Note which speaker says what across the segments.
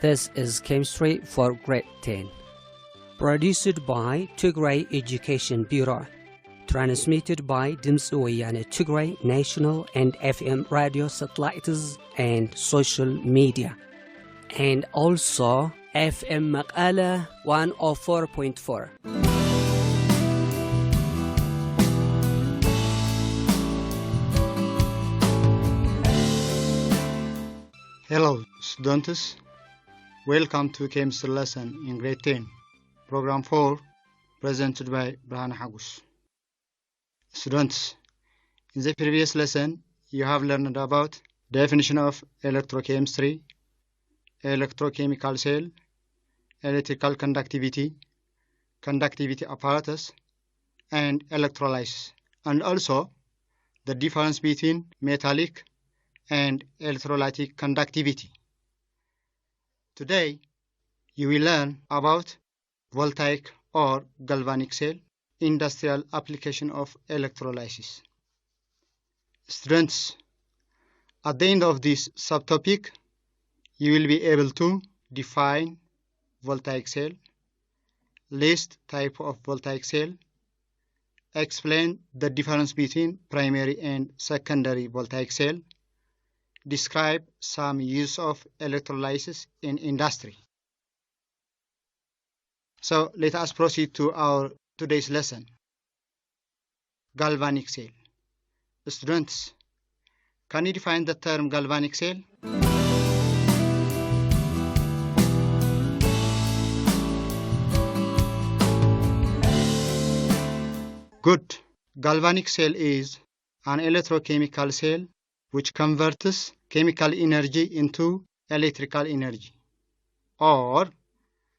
Speaker 1: This is Chemistry for Grade 10. Produced by Tigray Education Bureau. Transmitted by Dimtsi Weyane Tigray National and FM radio satellites and social media. And also FM Maqala 104.4.
Speaker 2: Hello students, welcome to chemistry lesson in grade 10, program 4, presented by Brahana Hagus. Students, in the previous lesson, you have learned about definition of electrochemistry, electrochemical cell, electrical conductivity, conductivity apparatus, and electrolysis, and also the difference between metallic and electrolytic conductivity. Today, you will learn about voltaic or galvanic cell, industrial application of electrolysis. Students, at the end of this subtopic, you will be able to define voltaic cell, list type of voltaic cell, explain the difference between primary and secondary voltaic cell, describe some use of electrolysis in industry. So let us proceed to our today's lesson. Galvanic cell. Students, can you define the term galvanic cell? Good. Galvanic cell is an electrochemical cell which converts chemical energy into electrical energy, or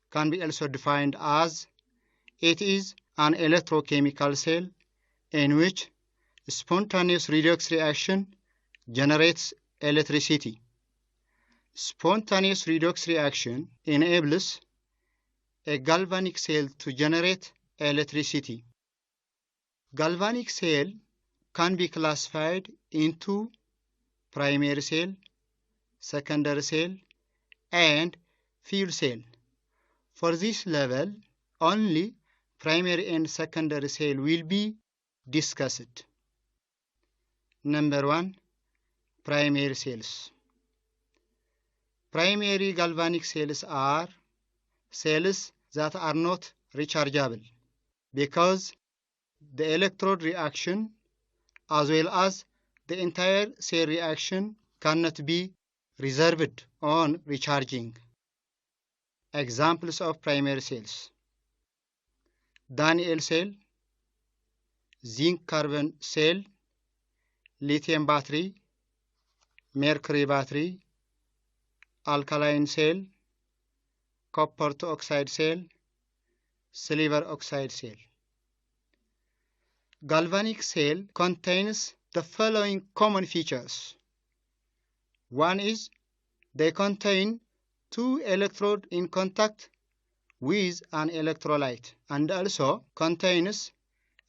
Speaker 2: can be also defined as it is an electrochemical cell in which spontaneous redox reaction generates electricity. Spontaneous redox reaction enables a galvanic cell to generate electricity. Galvanic cell can be classified into primary cell, secondary cell, and fuel cell. For this level, only primary and secondary cell will be discussed. Number 1, primary cells. Primary galvanic cells are cells that are not rechargeable because the electrode reaction as well as the entire cell reaction cannot be reserved on recharging. Examples of primary cells: Daniell cell, zinc carbon cell, lithium battery, mercury battery, alkaline cell, copper to oxide cell, silver oxide cell. Galvanic cell contains the following common features. One is they contain two electrodes in contact with an electrolyte, and also contains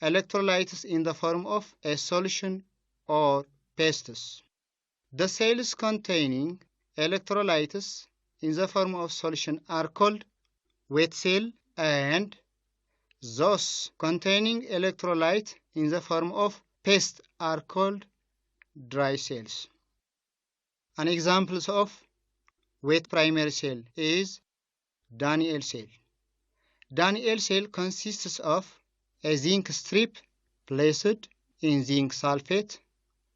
Speaker 2: electrolytes in the form of a solution or pastes. The cells containing electrolytes in the form of solution are called wet cell, and those containing electrolyte in the form of paste are called dry cells. An example of wet primary cell is Daniell cell. Daniell cell consists of a zinc strip placed in zinc sulfate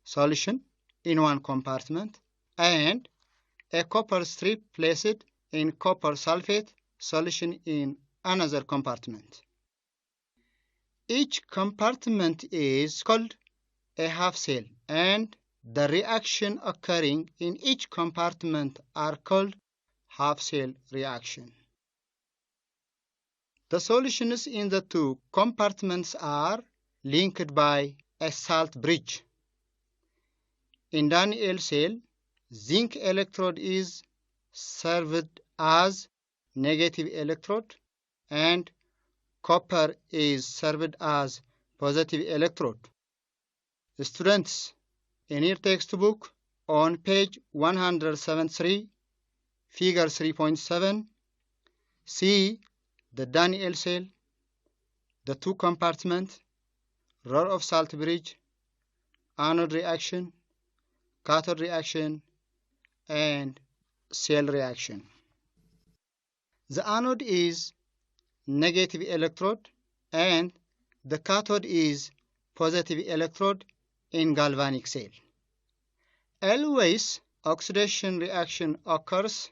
Speaker 2: solution in one compartment and a copper strip placed in copper sulfate solution in another compartment. Each compartment is called a half cell, and the reaction occurring in each compartment are called half cell reaction. The solutions in the two compartments are linked by a salt bridge. In Daniell cell, zinc electrode is served as negative electrode and copper is served as positive electrode. Students, in your textbook on page 173, figure 3.7, see the Daniell cell, the two compartments, row of salt bridge, anode reaction, cathode reaction, and cell reaction. The anode is negative electrode and the cathode is positive electrode in galvanic cell. Always oxidation reaction occurs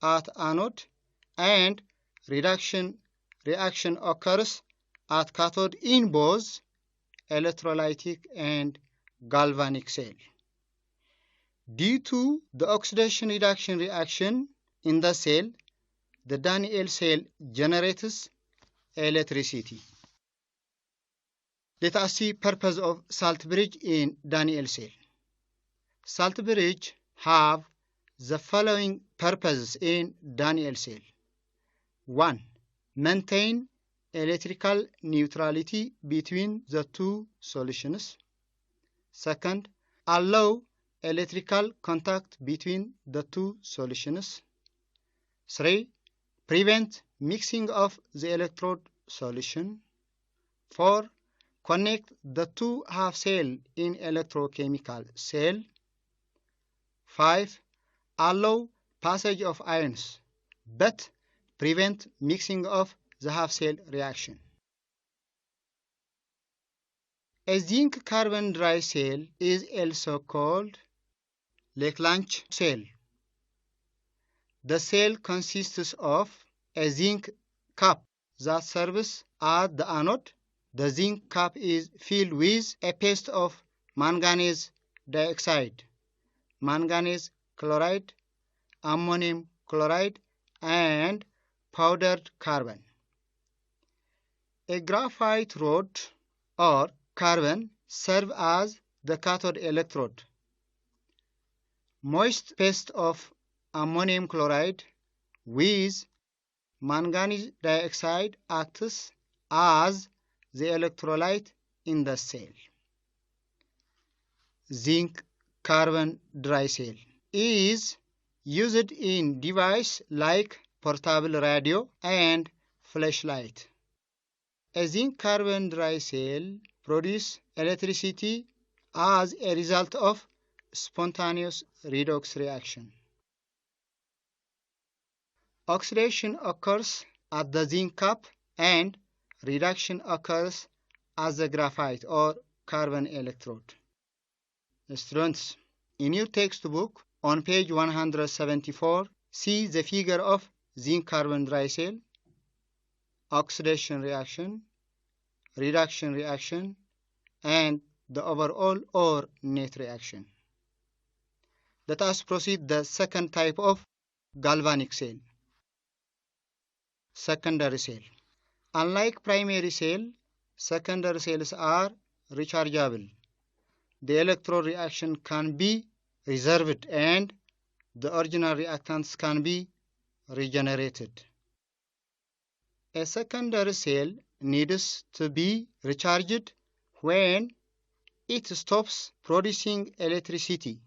Speaker 2: at anode and reduction reaction occurs at cathode in both electrolytic and galvanic cell. Due to the oxidation reduction reaction in the cell, the Daniell cell generates electricity. Let us see purpose of salt bridge in Daniell cell. Salt bridge have the following purposes in Daniell cell. 1. Maintain electrical neutrality between the two solutions. 2. Allow electrical contact between the two solutions. 3. Prevent mixing of the electrode solution. 4. Connect the two half cell in electrochemical cell. 5. Allow passage of ions, but prevent mixing of the half cell reaction. A zinc carbon dry cell is also called Leclanche cell. The cell consists of a zinc cup that serves as the anode. The zinc cup is filled with a paste of manganese dioxide, manganese chloride, ammonium chloride, and powdered carbon. A graphite rod or carbon serves as the cathode electrode. Moist paste of ammonium chloride with manganese dioxide acts as the electrolyte in the cell. Zinc carbon dry cell is used in devices like portable radio and flashlight. A zinc carbon dry cell produces electricity as a result of spontaneous redox reaction. Oxidation occurs at the zinc cup and reduction occurs as the graphite or carbon electrode. Students, in your textbook on page 174, see the figure of zinc carbon dry cell, oxidation reaction, reduction reaction, and the overall or net reaction. Let us proceed the second type of galvanic cell. Secondary cell. Unlike primary cell, secondary cells are rechargeable. The electrode reaction can be reserved and the original reactants can be regenerated. A secondary cell needs to be recharged when it stops producing electricity.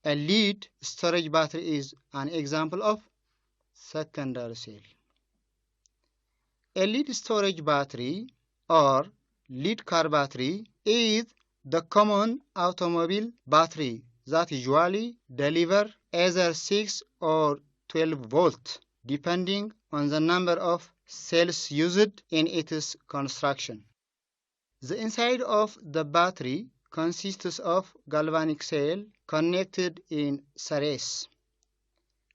Speaker 2: A lead storage battery is an example of secondary cell. A lead storage battery or lead car battery is the common automobile battery that usually delivers either 6 or 12 volts depending on the number of cells used in its construction. The inside of the battery consists of galvanic cell connected in series.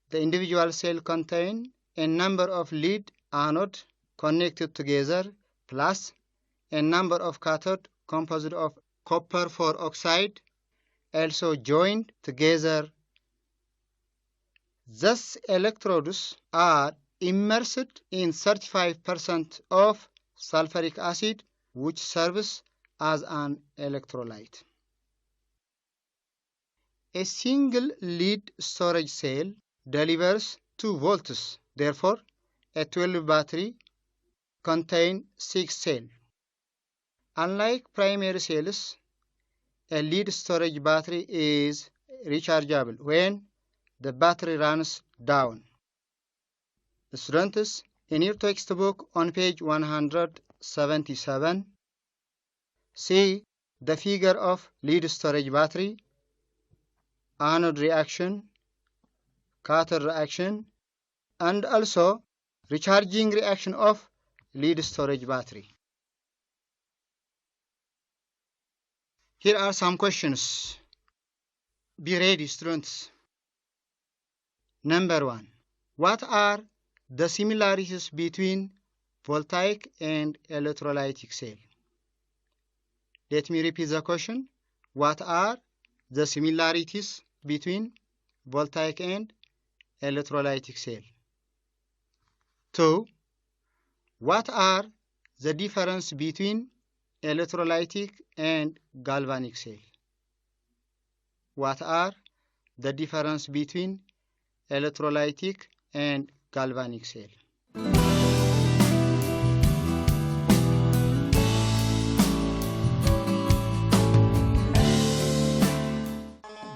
Speaker 2: The individual cell contains a number of lead anodes connected together plus a number of cathodes composed of copper 4 oxide also joined together. Thus electrodes are immersed in 35% of sulfuric acid which serves as an electrolyte. A single lead storage cell delivers 2 volts. Therefore, a 12 battery contains 6 cells. Unlike primary cells, a lead storage battery is rechargeable when the battery runs down. Students, in your textbook on page 177, see the figure of lead storage battery, anode reaction, cathode reaction, and also recharging reaction of lead storage battery. Here are some questions. Be ready, students. Number 1. What are the similarities between voltaic and electrolytic cell? Let me repeat the question. What are the similarities between voltaic and electrolytic cell? 2. What are the difference between electrolytic and galvanic cell? What are the difference between electrolytic and galvanic cell?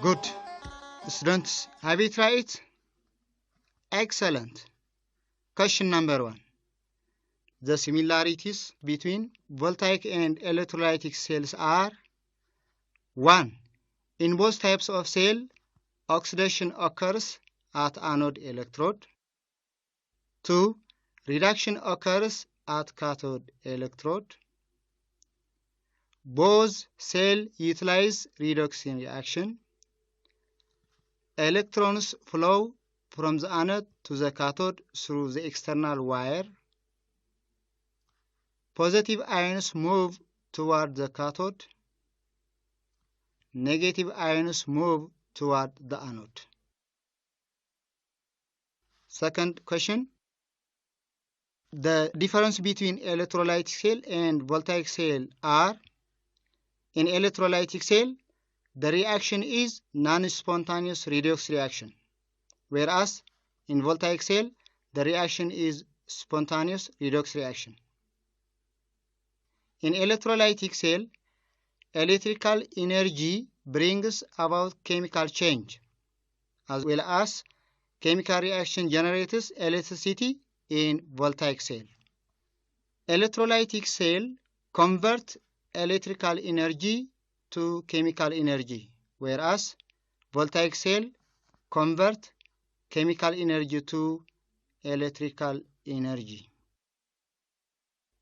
Speaker 2: Good. Students, have you tried it? Excellent. Question number 1. The similarities between voltaic and electrolytic cells are: 1. In both types of cell, oxidation occurs at anode electrode. 2. Reduction occurs at cathode electrode. Both cells utilize redox reaction. Electrons flow from the anode to the cathode through the external wire. Positive ions move toward the cathode. Negative ions move toward the anode. Second question. The difference between electrolytic cell and voltaic cell are: in electrolytic cell, the reaction is non-spontaneous redox reaction, whereas in voltaic cell, the reaction is spontaneous redox reaction. In electrolytic cell, electrical energy brings about chemical change, as well as chemical reaction generates electricity in voltaic cell. Electrolytic cell convert electrical energy to chemical energy, whereas voltaic cell convert chemical energy to electrical energy.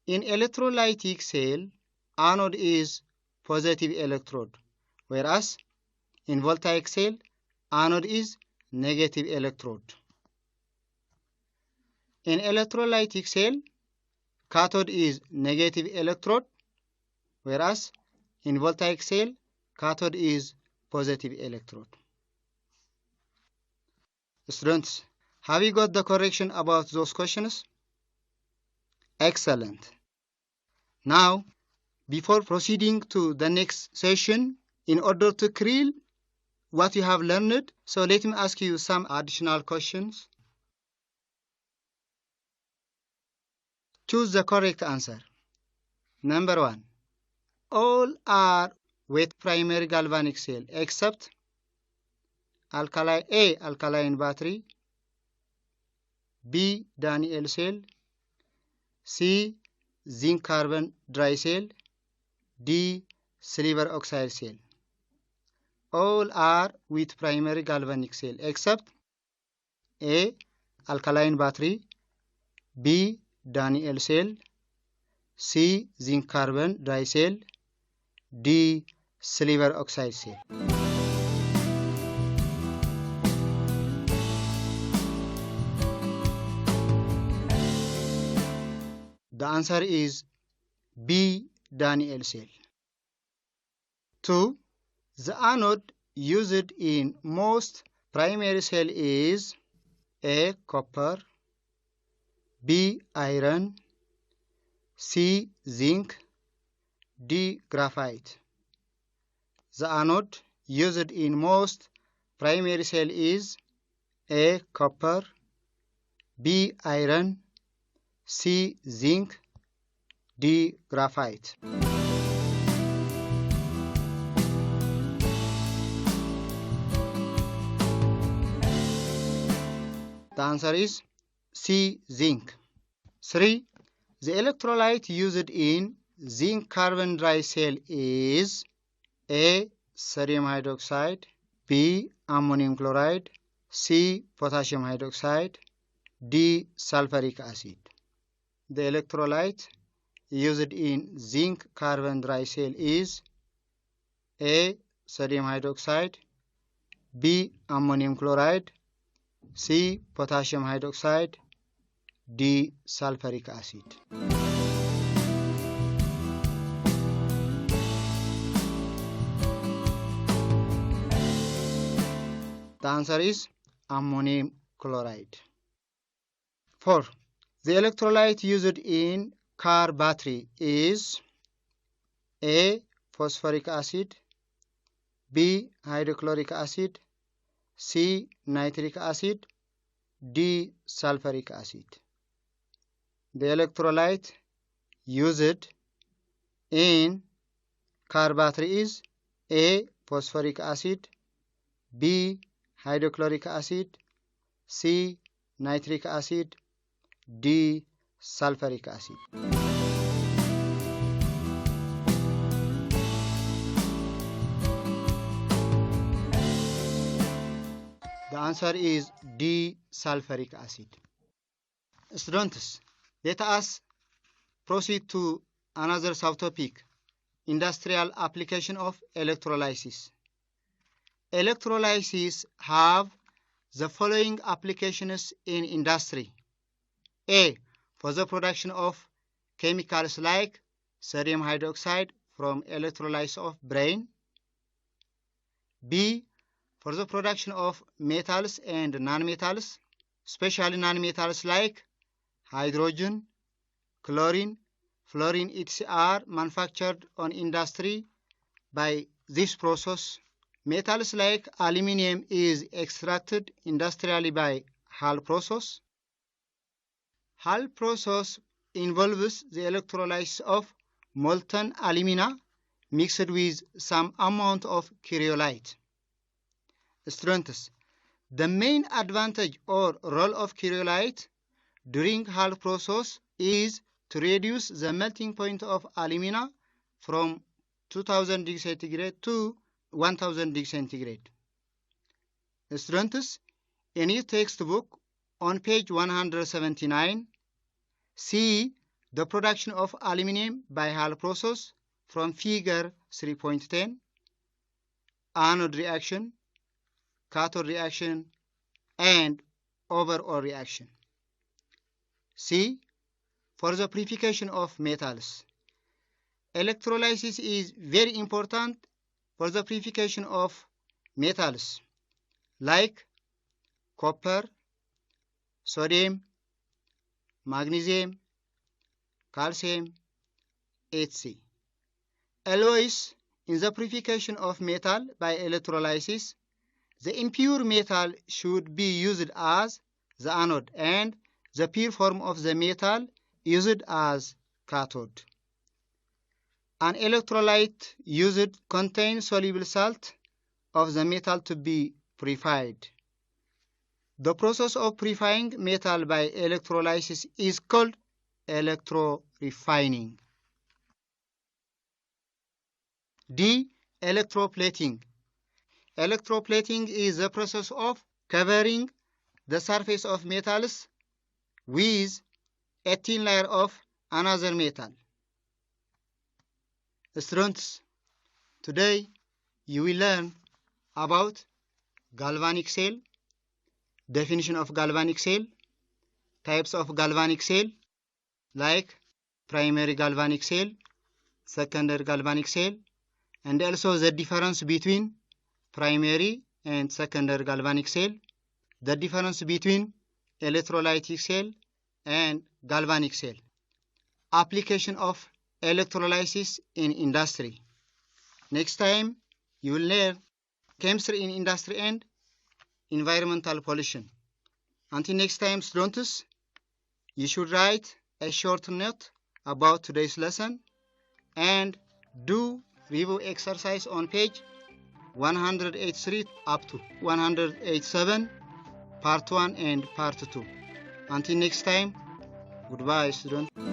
Speaker 2: In electrolytic cell, anode is positive electrode, whereas in voltaic cell, anode is negative electrode. In electrolytic cell, cathode is negative electrode, whereas in voltaic cell, cathode is positive electrode. Students, have you got the correction about those questions? Excellent. Now, before proceeding to the next session, in order to clear what you have learned, so let me ask you some additional questions. Choose the correct answer. Number 1. All are with primary galvanic cell except A. Alkaline battery, B. Daniell cell, C. Zinc carbon dry cell, D. Silver oxide cell. All are with primary galvanic cell except A. Alkaline battery, B. Daniell cell, C. Zinc carbon dry cell, D. Silver oxide cell. The answer is B. Daniell cell. 2. The anode used in most primary cell is A. Copper, B. Iron, C. Zinc, D. Graphite. The anode used in most primary cell is A. Copper, B. Iron, C. Zinc, D. Graphite. The answer is C. Zinc. 3. The electrolyte used in zinc carbon dry cell is A. Sodium hydroxide, B. Ammonium chloride, C. Potassium hydroxide, D. Sulfuric acid. The electrolyte used in zinc carbon dry cell is A. Sodium hydroxide, B. Ammonium chloride, C. Potassium hydroxide, D. Sulfuric acid. The answer is ammonium chloride. 4. The electrolyte used in car battery is A. Phosphoric acid, B. Hydrochloric acid, C. Nitric acid, D. Sulfuric acid. The electrolyte used in car battery is A. Phosphoric acid, B. Hydrochloric acid, C. Nitric acid, D. Sulfuric acid. The answer is D. Sulfuric acid. Students, let us proceed to another subtopic, industrial application of electrolysis. Electrolysis have the following applications in industry. A. For the production of chemicals like sodium hydroxide from electrolysis of brine. B. For the production of metals and nonmetals, especially nonmetals like hydrogen, chlorine, fluorine, etc. are manufactured on industry by this process. Metals like aluminium is extracted industrially by Hall process. Hall process involves the electrolysis of molten alumina mixed with some amount of cryolite. Students, the main advantage or role of cryolite during Hall process is to reduce the melting point of alumina from 2000 degrees centigrade to 1000 degrees centigrade. Students, in your textbook on page 179, see the production of aluminum by Hall process from figure 3.10, anode reaction, cathode reaction, and overall reaction. C. For the purification of metals. Electrolysis is very important for the purification of metals like copper, sodium, magnesium, calcium, etc. Always in the purification of metal by electrolysis, the impure metal should be used as the anode and the pure form of the metal used as cathode. An electrolyte used contains soluble salt of the metal to be purified. The process of purifying metal by electrolysis is called electrorefining. D. Electroplating. Electroplating is the process of covering the surface of metals with a thin layer of another metal. Students, today you will learn about galvanic cell, definition of galvanic cell, types of galvanic cell like primary galvanic cell, secondary galvanic cell, and also the difference between primary and secondary galvanic cell, the difference between electrolytic cell and galvanic cell, application of electrolysis in industry. Next time you will learn chemistry in industry and environmental pollution. Until next time, students, you should write a short note about today's lesson and do review exercise on page 183 up to 187 part 1 and part 2. Until next time, goodbye students.